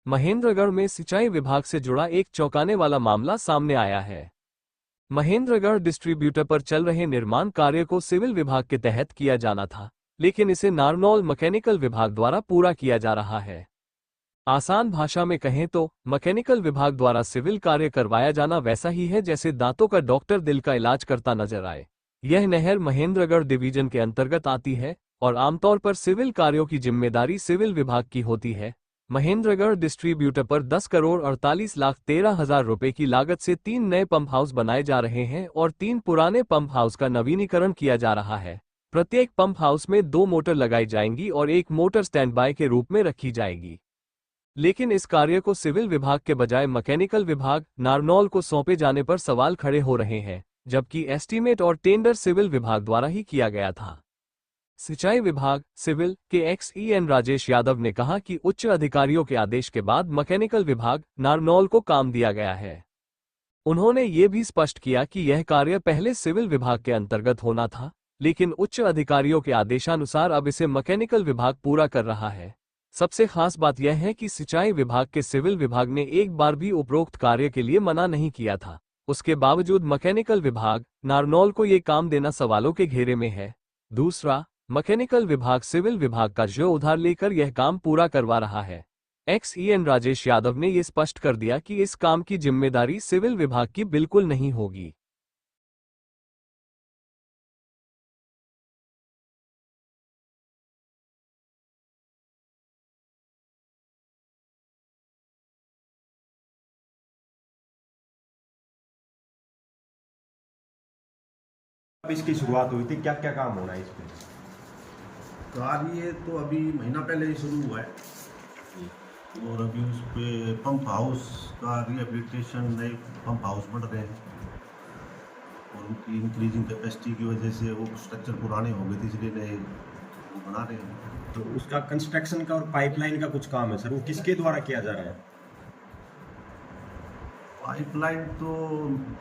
महेंद्रगढ़ में सिंचाई विभाग से जुड़ा एक चौंकाने वाला मामला सामने आया है। महेंद्रगढ़ डिस्ट्रीब्यूटर पर चल रहे निर्माण कार्य को सिविल विभाग के तहत किया जाना था, लेकिन इसे नारनौल मैकेनिकल विभाग द्वारा पूरा किया जा रहा है। आसान भाषा में कहें तो मैकेनिकल विभाग द्वारा सिविल कार्य करवाया जाना वैसा ही है जैसे दांतों का डॉक्टर दिल का इलाज करता नजर आए। यह नहर महेंद्रगढ़ डिवीजन के अंतर्गत आती है और आमतौर पर सिविल कार्यों की जिम्मेदारी सिविल विभाग की होती है। महेंद्रगढ़ डिस्ट्रीब्यूटर पर 10,48,13,000 रुपए की लागत से 3 नए पंप हाउस बनाए जा रहे हैं और 3 पुराने पंप हाउस का नवीनीकरण किया जा रहा है। प्रत्येक पंप हाउस में 2 मोटर लगाई जाएंगी और एक मोटर स्टैंड बाय के रूप में रखी जाएगी। लेकिन इस कार्य को सिविल विभाग के बजाय मैकेनिकल विभाग नारनौल को सौंपे जाने पर सवाल खड़े हो रहे हैं, जबकि एस्टीमेट और टेंडर सिविल विभाग द्वारा ही किया गया था। सिंचाई विभाग सिविल के XEN राजेश यादव ने कहा कि उच्च अधिकारियों के आदेश के बाद मैकेनिकल विभाग नारनौल को काम दिया गया है। उन्होंने ये भी स्पष्ट किया कि यह कार्य पहले सिविल विभाग के अंतर्गत होना था, लेकिन उच्च अधिकारियों के आदेशानुसार अब इसे मैकेनिकल विभाग पूरा कर रहा है। सबसे खास बात यह है कि सिंचाई विभाग के सिविल विभाग ने एक बार भी उपरोक्त कार्य के लिए मना नहीं किया था। उसके बावजूद मैकेनिकल विभाग नारनौल को ये काम देना सवालों के घेरे में है। दूसरा, मैकेनिकल विभाग सिविल विभाग का जो उधार लेकर यह काम पूरा करवा रहा है। XEN राजेश यादव ने यह स्पष्ट कर दिया कि इस काम की जिम्मेदारी सिविल विभाग की बिल्कुल नहीं होगी। अब इसकी शुरुआत हुई थी, क्या क्या काम होना है इसमें? कार्य तो अभी महीना पहले ही शुरू हुआ है और अभी उस पे पंप हाउस का रिहेबिलिटेशन, नए पंप हाउस बन रहे हैं और उनकी इंक्रीजिंग कैपेसिटी की वजह से वो स्ट्रक्चर पुराने हो गए थे, इसलिए नए वो बना रहे हैं। तो उसका कंस्ट्रक्शन का और पाइपलाइन का कुछ काम है सर, वो किसके द्वारा किया जा रहा है? पाइपलाइन तो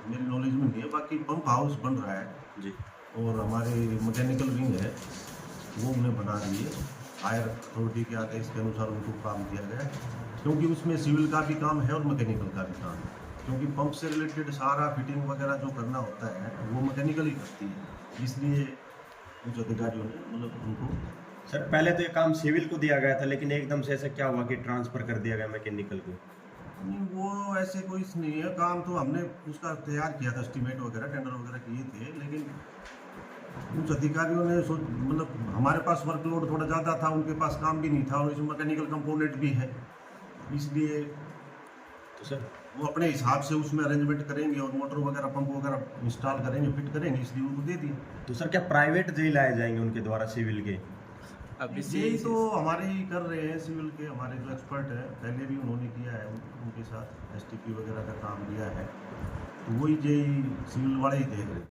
मेरी नॉलेज में नहीं है, बाकी पंप हाउस बन रहा है जी। और हमारे मैकेनिकल विंग है वो उन्हें बना रही है। हायर अथॉरिटी के आदेश के अनुसार उनको काम दिया गया है, क्योंकि उसमें सिविल का भी काम है और मैकेनिकल का भी काम है, क्योंकि पंप से रिलेटेड सारा फिटिंग वगैरह जो करना होता है वो मैकेनिकल ही करती है, इसलिए कुछ अधिकारियों ने मतलब उनको। सर पहले तो ये काम सिविल को दिया गया था, लेकिन एकदम से ऐसा क्या हुआ कि ट्रांसफर कर दिया गया मैकेनिकल को? नहीं, वो ऐसे कोई नहीं है। काम तो हमने उसका तैयार किया था, एस्टीमेट वगैरह टेंडर वगैरह किए थे, लेकिन कुछ अधिकारियों ने मतलब हमारे पास वर्कलोड थोड़ा ज़्यादा था, उनके पास काम भी नहीं था और इसमें मैकेनिकल कंपोनेंट भी है, इसलिए तो सर वो अपने हिसाब से उसमें अरेंजमेंट करेंगे और मोटर वगैरह पंप वगैरह इंस्टॉल करेंगे, फिट करेंगे, इसलिए उनको दे दिए। तो सर क्या प्राइवेट जेल लाए जाएंगे उनके द्वारा सिविल के? अब यही तो हमारे ही कर रहे हैं सिविल के, हमारे जो एक्सपर्ट हैं, पहले भी उन्होंने किया है, उनके साथ STP वगैरह का काम लिया है, तो वही जेई सिविल वाले ही देख रहे हैं।